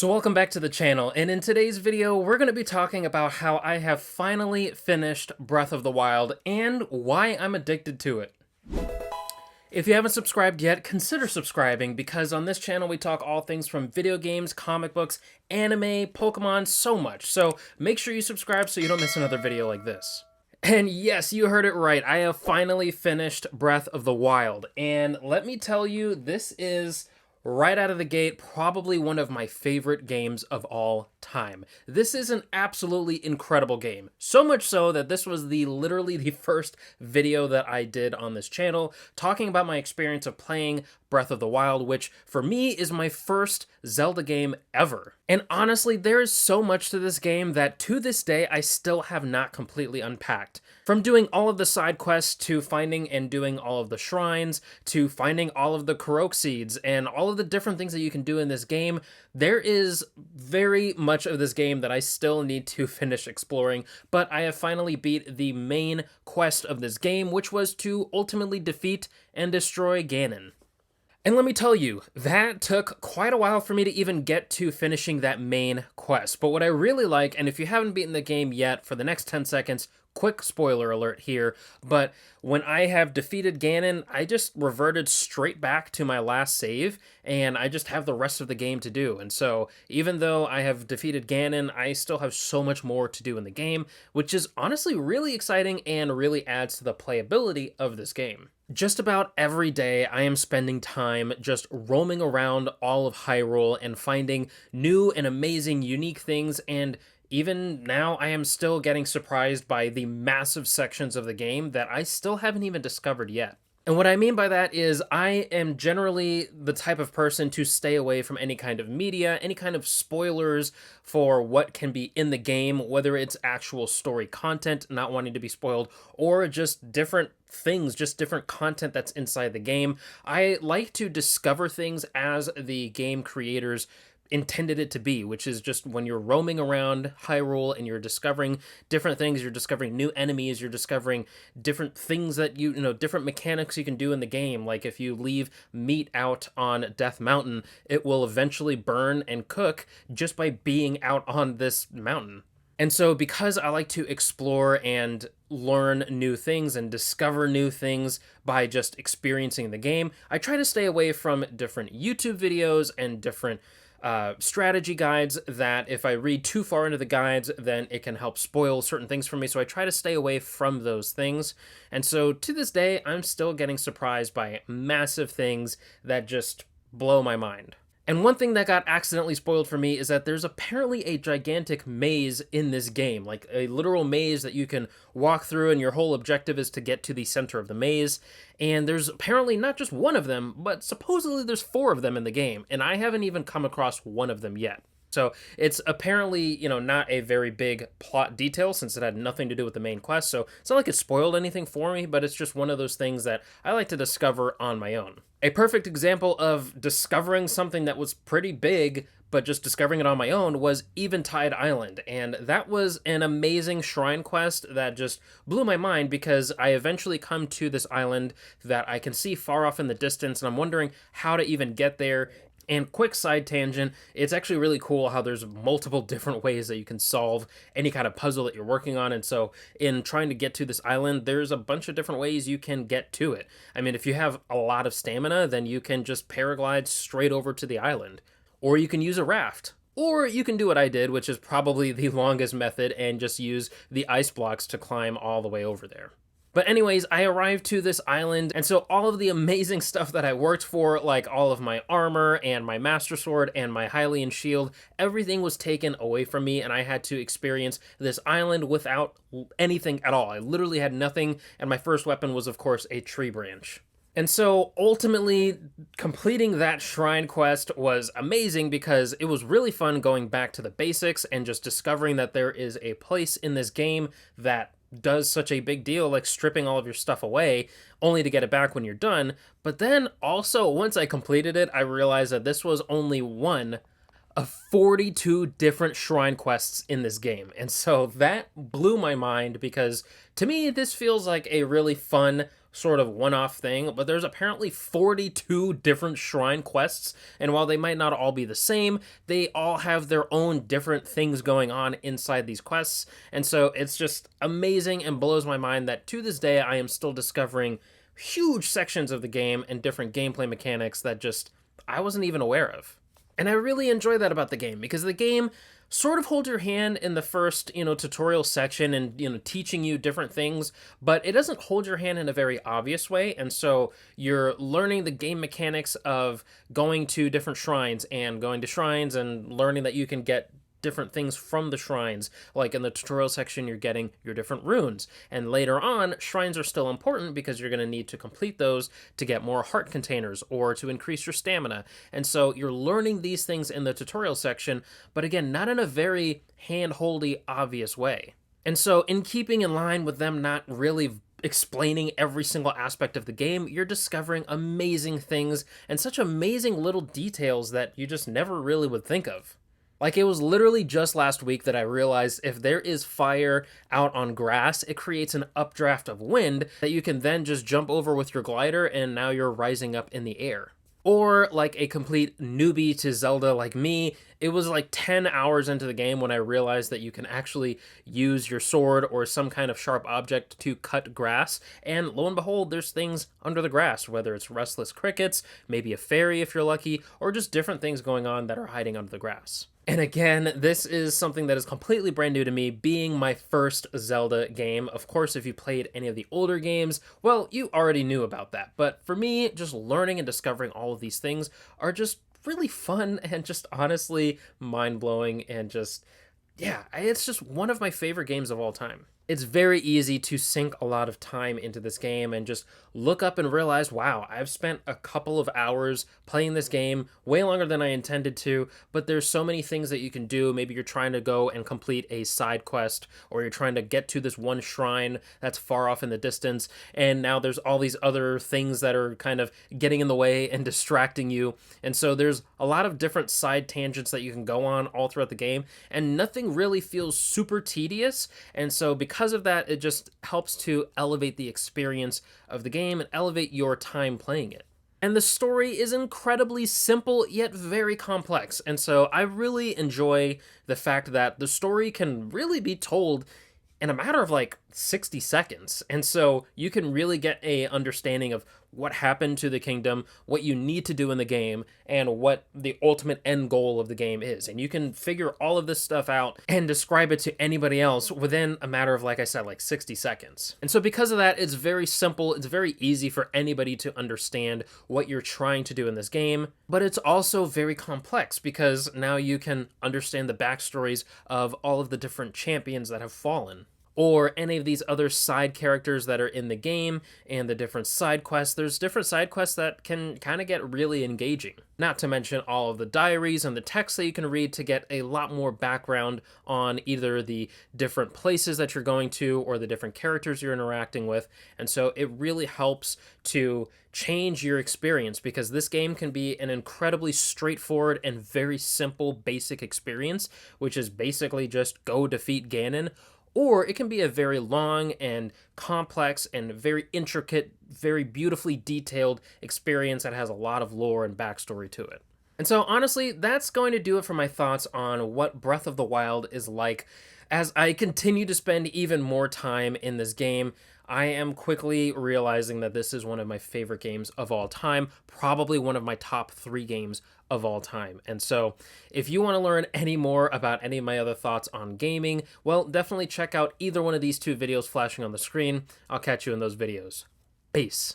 So welcome back to the channel, and in today's video we're going to be talking about how I have finally finished Breath of the Wild and why I'm addicted to it. If you haven't subscribed yet, consider subscribing because on this channel we talk all things from video games, comic books, anime, Pokemon, so much. So make sure you subscribe so you don't miss another video like this. And yes, you heard it right, I have finally finished Breath of the Wild, and let me tell you, this is right out of the gate, probably one of my favorite games of all time. This is an absolutely incredible game. So much so that this was literally the first video that I did on this channel, talking about my experience of playing Breath of the Wild, which for me is my first Zelda game ever. And honestly, there is so much to this game that to this day I still have not completely unpacked. From doing all of the side quests, to finding and doing all of the shrines, to finding all of the Korok seeds, and all of the different things that you can do in this game, there is very much of this game that I still need to finish exploring, but I have finally beat the main quest of this game, which was to ultimately defeat and destroy Ganon. And let me tell you, that took quite a while for me to even get to finishing that main quest. But what I really like, and if you haven't beaten the game yet, for the next 10 seconds, quick spoiler alert here, but when I have defeated Ganon, I just reverted straight back to my last save, and I just have the rest of the game to do. And so, even though I have defeated Ganon, I still have so much more to do in the game, which is honestly really exciting and really adds to the playability of this game. Just about every day, I am spending time just roaming around all of Hyrule and finding new and amazing, unique things, and even now, I am still getting surprised by the massive sections of the game that I still haven't even discovered yet. And what I mean by that is I am generally the type of person to stay away from any kind of media, any kind of spoilers for what can be in the game, whether it's actual story content, not wanting to be spoiled, or just different things, just different content that's inside the game. I like to discover things as the game creators intended it to be, which is just when you're roaming around Hyrule and you're discovering different things, you're discovering new enemies, you're discovering different things that different mechanics you can do in the game. Like if you leave meat out on Death Mountain, it will eventually burn and cook just by being out on this mountain. And so because I like to explore and learn new things and discover new things by just experiencing the game, I try to stay away from different YouTube videos and different strategy guides that if I read too far into the guides, then it can help spoil certain things for me. So I try to stay away from those things. And so to this day, I'm still getting surprised by massive things that just blow my mind. And one thing that got accidentally spoiled for me is that there's apparently a gigantic maze in this game, like a literal maze that you can walk through, and your whole objective is to get to the center of the maze. And there's apparently not just one of them, but supposedly there's 4 of them in the game, and I haven't even come across one of them yet. So it's apparently, not a very big plot detail since it had nothing to do with the main quest. So it's not like it spoiled anything for me, but it's just one of those things that I like to discover on my own. A perfect example of discovering something that was pretty big, but just discovering it on my own, was Eventide Island. And that was an amazing shrine quest that just blew my mind because I eventually come to this island that I can see far off in the distance, and I'm wondering how to even get there. And quick side tangent, it's actually really cool how there's multiple different ways that you can solve any kind of puzzle that you're working on. And so in trying to get to this island, there's a bunch of different ways you can get to it. I mean, if you have a lot of stamina, then you can just paraglide straight over to the island. Or you can use a raft. Or you can do what I did, which is probably the longest method, and just use the ice blocks to climb all the way over there. But anyways, I arrived to this island, and so all of the amazing stuff that I worked for, like all of my armor and my Master Sword and my Hylian shield, everything was taken away from me, and I had to experience this island without anything at all. I literally had nothing, and my first weapon was, of course, a tree branch. And so ultimately, completing that shrine quest was amazing because it was really fun going back to the basics and just discovering that there is a place in this game that does such a big deal, like stripping all of your stuff away only to get it back when you're done. But then also, once I completed it, I realized that this was only one of 42 different shrine quests in this game. And so that blew my mind because to me, this feels like a really fun, sort of one-off thing, but there's apparently 42 different shrine quests, and while they might not all be the same, they all have their own different things going on inside these quests, and so it's just amazing and blows my mind that to this day I am still discovering huge sections of the game and different gameplay mechanics that just I wasn't even aware of. And I really enjoy that about the game, because the game sort of holds your hand in the first, tutorial section and, teaching you different things, but it doesn't hold your hand in a very obvious way. And so you're learning the game mechanics of going to different shrines and going to shrines and learning that you can get different things from the shrines. Like in the tutorial section, you're getting your different runes, and later on shrines are still important because you're going to need to complete those to get more heart containers or to increase your stamina. And so you're learning these things in the tutorial section, but again, not in a very hand-holdy obvious way. And so in keeping in line with them not really explaining every single aspect of the game, you're discovering amazing things and such amazing little details that you just never really would think of. Like, it was literally just last week that I realized if there is fire out on grass, it creates an updraft of wind that you can then just jump over with your glider, and now you're rising up in the air. Or, like a complete newbie to Zelda like me, it was like 10 hours into the game when I realized that you can actually use your sword or some kind of sharp object to cut grass, and lo and behold, there's things under the grass, whether it's restless crickets, maybe a fairy if you're lucky, or just different things going on that are hiding under the grass. And again, this is something that is completely brand new to me, being my first Zelda game. Of course, if you played any of the older games, well, you already knew about that. But for me, just learning and discovering all of these things are just really fun and just honestly mind-blowing, and just, yeah, it's just one of my favorite games of all time. It's very easy to sink a lot of time into this game and just look up and realize, wow, I've spent a couple of hours playing this game, way longer than I intended to, but there's so many things that you can do. Maybe you're trying to go and complete a side quest, or you're trying to get to this one shrine that's far off in the distance, and now there's all these other things that are kind of getting in the way and distracting you. And so there's a lot of different side tangents that you can go on all throughout the game, and nothing really feels super tedious. And so because of that, it just helps to elevate the experience of the game and elevate your time playing it. And the story is incredibly simple yet very complex, and so I really enjoy the fact that the story can really be told in a matter of like 60 seconds. And so you can really get a understanding of what happened to the kingdom, what you need to do in the game, and what the ultimate end goal of the game is. And you can figure all of this stuff out and describe it to anybody else within a matter of, like I said, like 60 seconds. And so because of that, it's very simple. It's very easy for anybody to understand what you're trying to do in this game, but it's also very complex because now you can understand the backstories of all of the different champions that have fallen, or any of these other side characters that are in the game, and the different side quests. There's different side quests that can kind of get really engaging. Not to mention all of the diaries and the text that you can read to get a lot more background on either the different places that you're going to or the different characters you're interacting with. And so it really helps to change your experience, because this game can be an incredibly straightforward and very simple basic experience, which is basically just go defeat Ganon. Or it can be a very long and complex and very intricate, very beautifully detailed experience that has a lot of lore and backstory to it. And so honestly, that's going to do it for my thoughts on what Breath of the Wild is like. As I continue to spend even more time in this game, I am quickly realizing that this is one of my favorite games of all time, probably one of my top 3 games of all time. And so if you want to learn any more about any of my other thoughts on gaming, well, definitely check out either one of these 2 videos flashing on the screen. I'll catch you in those videos. Peace.